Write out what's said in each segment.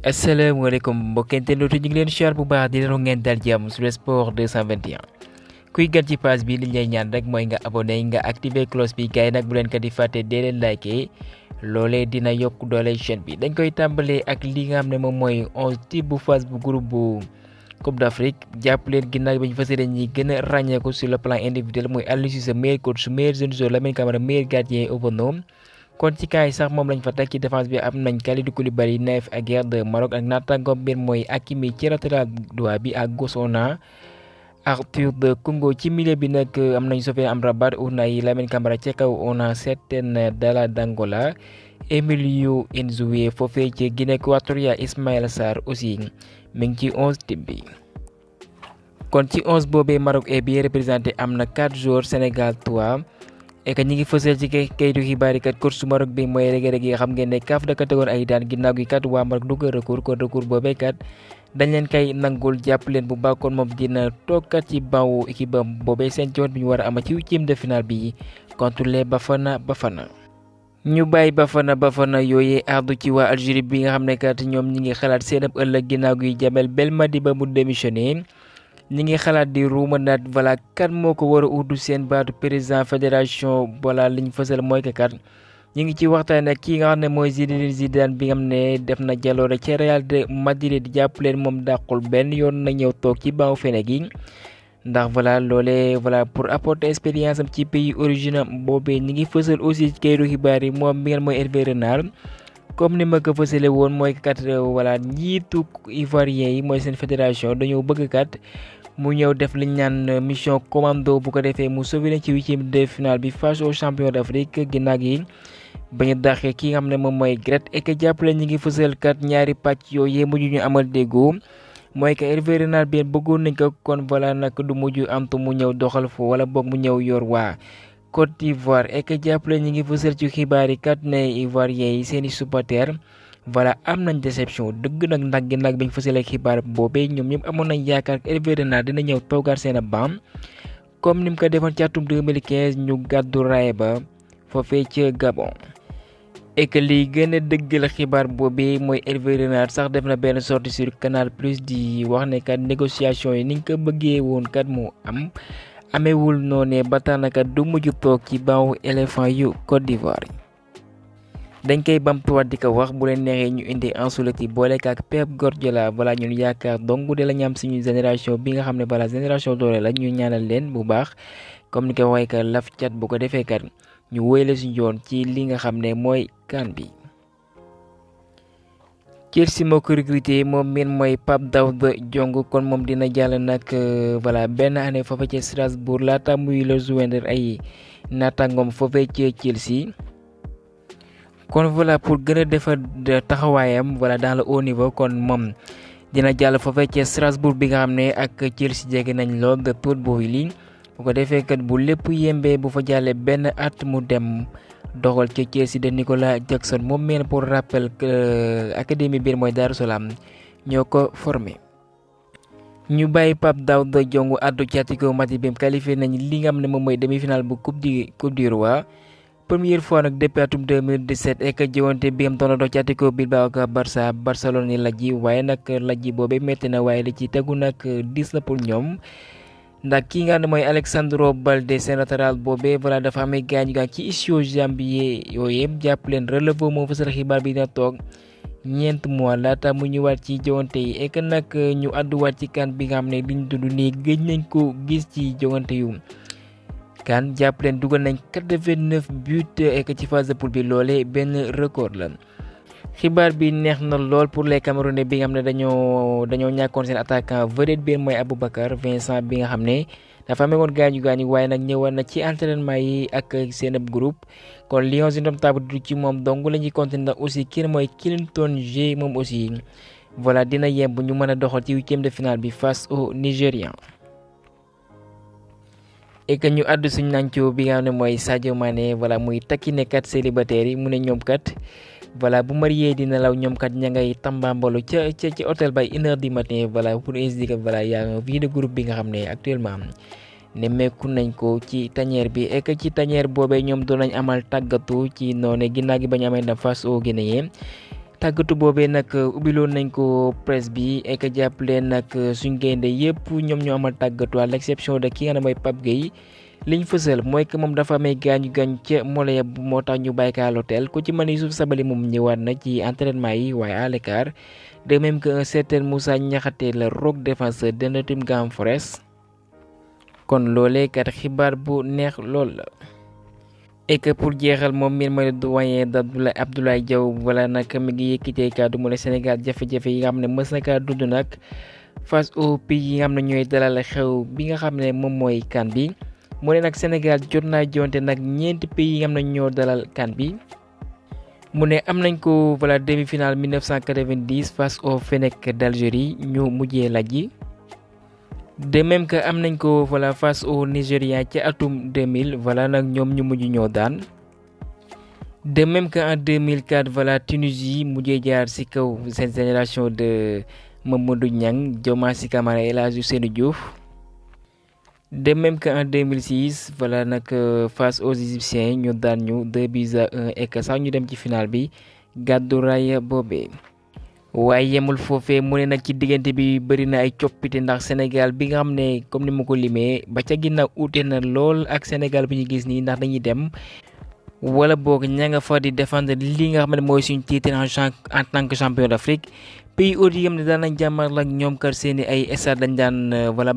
Assalamualaikum mbokk internet ñu ngi leen siyaar bu baax di leen wax ngeen dal jàmm sur le sport 221 kuy gan ci page bi li ñuy ñaan rek mooy nga abonné nga activer cloche bi gars yi nag bu leen ko di fàtte dee leen liké loolee dina yokk doole chaîne bi dañ koy tàmbalee ak li nga xam ne moom mooy 11 type bu phase bu groupe bu Coupe d'Afrique jàpp leen ginnaaw bi ñu fas yéene ñi gën a ràññeeku sur le plan individuel mooy Aliou Cissé meilleur coach meilleur jeune joueur Lamine Camara meilleur gardien autonome kon ci kaay sax moom lañ fa teg ci défense bi am nañ Kalidou Koulibaly Naïf Aguerd de Maroc ak naataangoom biir mooy Hakimi ci latéral droit bi ak gauche on a Arthur de Congo ci milieu bi nag am nañ Sofiane Amrabat Unai Lamine Camara ci kaw on a Setien Dala d'Angola Emilio Nzoué foofee ci Guinée Équatoriale Ismaïla Sarr aussi mi ngi ci 11 type bi. kon ci 11 boobee Maroc est bien représenté am na 4 joueurs Sénégal 3. et que ñi ngi fësal ci kayitu xibaar yi kat coach su Maroc bi mooy Regragui yi xam ngeen ne CAF da ko tegoon ay daan ginnaaw gi kat waa Maroc du ko recours kon recours boobee kat dañ leen kay nangul jàpp leen bu baax kon moom dina toog kat ci banwu équipe am boobee seen coon bi ñu war a ama ci huitième de finale bi contre les Bafana. ñu bàyyi Bafana yooyee ardu ci waa Algérie bi nga xam ne kat ñoom ñi ngi xalaat seen ab ëllëg ginnaaw gi Djamel Belmadi ba mu démissionné. ñi ngi xalaat di ruumanaat voilà kan moo ko war a uddu seen baatu président fédération voilà liñ fësal mooy que kat ñi ngi ci waxtaan ak kii nga xam ne mooy Zinedine Zidane bi nga xam ne def na jaloore ca Real de Madrid di jàpp leen moom dàqul benn yoon na ñëw toog ci banc fene gi ndax voilà loolee voilà pour apporter expérience am ci pays original boobee ñi ngi fësal aussi ci kayitu xibaar yi moom mi ngeen mooy Hervé Renard comme ni ma ko fësale woon mooy kat voilà njiitu ivoirien yi mooy seen fédération dañoo bëgg kat mu ñëw def liñ naan mission commando bu ko defee mu sauvé ci huitième de finale bi face au champion d'Afrique ginnaaw gi bañu dàqee ki nga xam ne moom mooy Gret et que jàppale ñi ngi fësal kat ñaari pàcc yooyu mujj ñu amal déggoo mooy que Hervé Renard bien bëggoon nañ ko kon voilà nag du mujj amtu mu ñëw doxal fo wala boog mu ñëw yor waa Côte d'Ivoire et que jàppale ñi ngi fësal ci xibaar yi kat ne ivoirien yi seeni supporters voilà am nañ déception dëgg nag ndax ginnaaw biñ fësalee xibaar boobee ñoom ñëpp amoon nañ yaakaar Hervé Renard dina ñëw toogaat seen a baam comme ni mu ko defoon ci atum 2015 ñu gàddu raay ba foofee ca Gabon. et que liy gën a dëggal xibaar boobee mooy Hervé Renard sax def na benn sortie sur Canal Plus di wax ne kat négociation yi niñ ko bëggee woon kat mu amewul noonee ba tax na kat du mujj toog ci banc éléphant yu Côte d'Ivoire. dañ koy bamtuwaat di ko wax bu leen neexee ñu indi Ancelotti boole ak Pep Guardiola voilà ñun yaakaar dong de la ñu am suñu génération bi nga xam ne voilà génération doole la ñu ñaanal leen bu baax comme ni ko waxee kat laf cat bu ko defee kat ñu wéyale suñu yoon ci li nga xam ne mooy CAN bi. Chelsea moo ko recruté moom miin mooy Pape Daouda Diong kon moom dina jàll nag voilà benn année foofa ci Strasbourg laata muy la joindre ay naataangoom foofee ci Chelsea. kon voilà pour gën a defar taxawaayam voilà dans le haut niveau kon moom dina jàll foofee ci Strasbourg bi nga xam ne ak Chelsea jege nañ lool de Todd Boehly bu ko defee kat bu lépp yembee bu fa jàllee benn at mu dem doxal ci Chelsea de Nicolas Jackson moom meen pour rappel académie biir mooy Darou Salam ñoo ko formé. ñu bàyyi Pape Daouda Diong addu ci Atlético Madrid bi qualifié nañ li nga xam ne moom mooy demi-finale bu coupe du roi. première fois nag depuis atum 2017 et que jiwante bi am doon dox ci Atlético Bilbao ak Barcelone ni lajji waaye nag lajji boobee métti na waaye li ci tegu nag 10 la pour ñoom ndax ki nga xam ne mooy Alexandro Balde seen latéral boobee voilà dafa amee gaañu ci ischio-jambier yooyu yëpp jàpp leen relevo moo fësal xibaar bi dina toog ñeent mois laata mu ñëwaat ci jowante yi et que nag ñu àdduwaat ci kan bi nga xam ne liñ dund nii gëj nañ ko gis ci jowante yu kan jàpp leen dugal nañ 89 buts et que ci phase de poule bi loole benn record la. xibaar bi neex na lool pour les Camerounais bi nga xam ne dañoo ñàkkoon seen attaquant vedette bi mooy Aboubacar Vincent bi nga xam ne dafa amee woon gaañu waaye nag ñëwoon na ci entraînement yi ak seen ab groupe kon Lions indomptables du ci moom dong la ñuy continuer aussi kii mooy Clinton G moom aussi voilà dina yemb ñu mën a doxal ci huitième de finale bi face au Nigérian. et que ñu àddu suñu nancoo bi nga xam ne mooy Sadio Mané voilà muy takki ne kat célibataire yi mu ne ñoom kat voilà bu marié dina law ñoom kat ña ngay tambambalu ca hôtel bay 1h du matin voilà pour indiquer voilà yaa nga vie de groupe bi nga xam ne actuellement nemmeeku nañ ko ci tanière bi et que ci tanière boobee ñoom doon nañ amal tàggatu ci noone ginnaaw gi bañ amee na face au Guinéen tàggatu boobee nag ubbiloon nañ ko presse bi et que jàpp leen nag suñ gaynde yëpp ñoom ñoo amal tàggatu à l'exception de ki nga xam ne mooy Pape Gueye liñ fësal mooy que moom dafa amee gaañu ca mollet moo tax ñu bàyyi ko à l'hôtel ku ci mën a Youssouf Sabaly moom ñëwaat na ci entraînement yi waaye à l'écart de même que un certain Moussa Niakhaté le rock défenseur de Nottingham Forest kon loolee kat xibaar bu neex lool la. et que pour jeexal moom miin mooy doyen Abdoulaye Diaw wala nag mi ngi yëkkitee kàddu mu ne Sénégal jafe-jafe yi nga xam ne mës na kaa dund nag face au pays yi nga xam ne ñooy dalal xew bi nga xam ne moom mooy CAN bi mu ne nag Sénégal jot naa jonte nag ñeenti pays yi nga xam ne ñoo dalal CAN bi mu ne am nañ ko demi-finale 1990 face au Fennec d'Algérie ñu mujjee lajji de même que am nañ ko face au Nigéria ci atum 2000 nag ñoom ñu mujj ñoo daan de même que en 2004 Tunisie mujjee jaar ci kaw seen génération de Mamadou Niang Diomansy Kamara El Hadji Ousseynou Diouf de même que en 2006 nag face aux Égyptiens ñu daan ñu 2-1 et que sax ñu dem ci final bi gàddu raaya boobee. waaye yemul foofee mu ne nag ci diggante bi bëri na ay coppite ndax Sénégal bi nga xam ne comme ni ma ko limee ba ca ginnaaw uute na lool ak Sénégal bi ñu gis nii ndax dañuy dem wala boog ña nga fa di défendre li nga xam ne mooy suñu titre en tant que champion d'Afrique pays hôtes yi nga xam ne daan nañ jàmmal ak ñoom kër seen ay stade lañ daan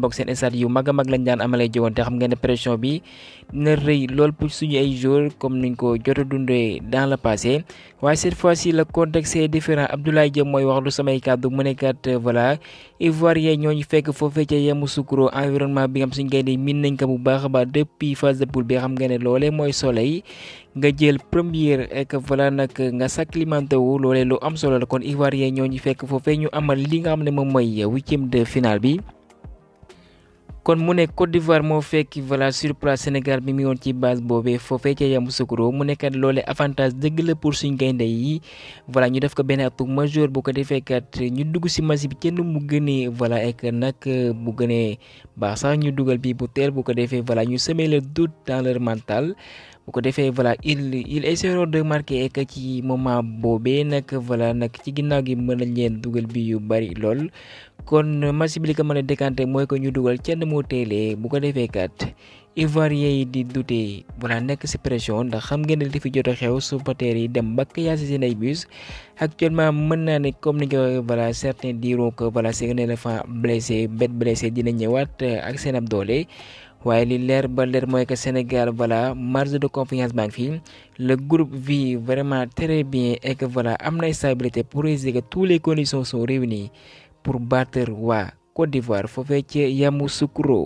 boog seen stade yu mag a mag lañ daan amalee jogante xam ngeen ne pression bi dina rëy lool pour suñu ay joueurs comme niñ ko jot a dundee dans le passé waaye cette fois-ci le contexte est différent Abdoulaye Diop mooy wax lu samay kàddu mu ne kat Ivoiriens ñoo ñu fekk foofee ca Yamoussoukro environnement bi nga xam suñu gaynde miin nañ ko bu baax a baax depuis phase de poule bi xam ngeen ne loolee mooy soleil nga jël première et que nag nga s'acclimaté wu loolee lu am solo la kon Ivoiriens ñoo ñu fekk foofee ñu amal li nga xam ne moom mooy huitième de finale bi. kon mu ne Côte d'Ivoire moo fekk sur place Sénégal bi mu woon ci base boobee foofee ca Yamoussoukro mu nekkat loole avantage dëgg la pour suñ gaynde yi ñu def ko benn atout majeur bu ko defee kat ñu dugg si match bi kenn mu gënee et que nag bu gënee baax sax ñu dugal bi bu teel bu ko defee ñu semer le doute dans leur mental bu ko defee il essaieront de marquer et que ci moment boobee nag nag ci ginnaaw gi mën nañ leen dugal bi yu bari lool kon match bi li ko mën a décanter mooy ko ñu dugal kenn moo teelee bu ko defee kat Ivoiriens yi di douter nekk ci pression ndax xam ngeen ne li fi jot a xew supporters yi dem ba kayaasi seen ay bus actuellement mën naa ne comme ni nga certains diront que c'est un éléphant blessé bête blessé dina ñëwaat ak seen ab doole. waaye li leer ba leer mooy que Sénégal marge de confiance baa ngi fi le groupe vit vraiment très bien et que am na stabilité pour réussir que toutes les conditions sont réunies pour battre waa Côte d'Ivoire foofee ci Yamoussoukro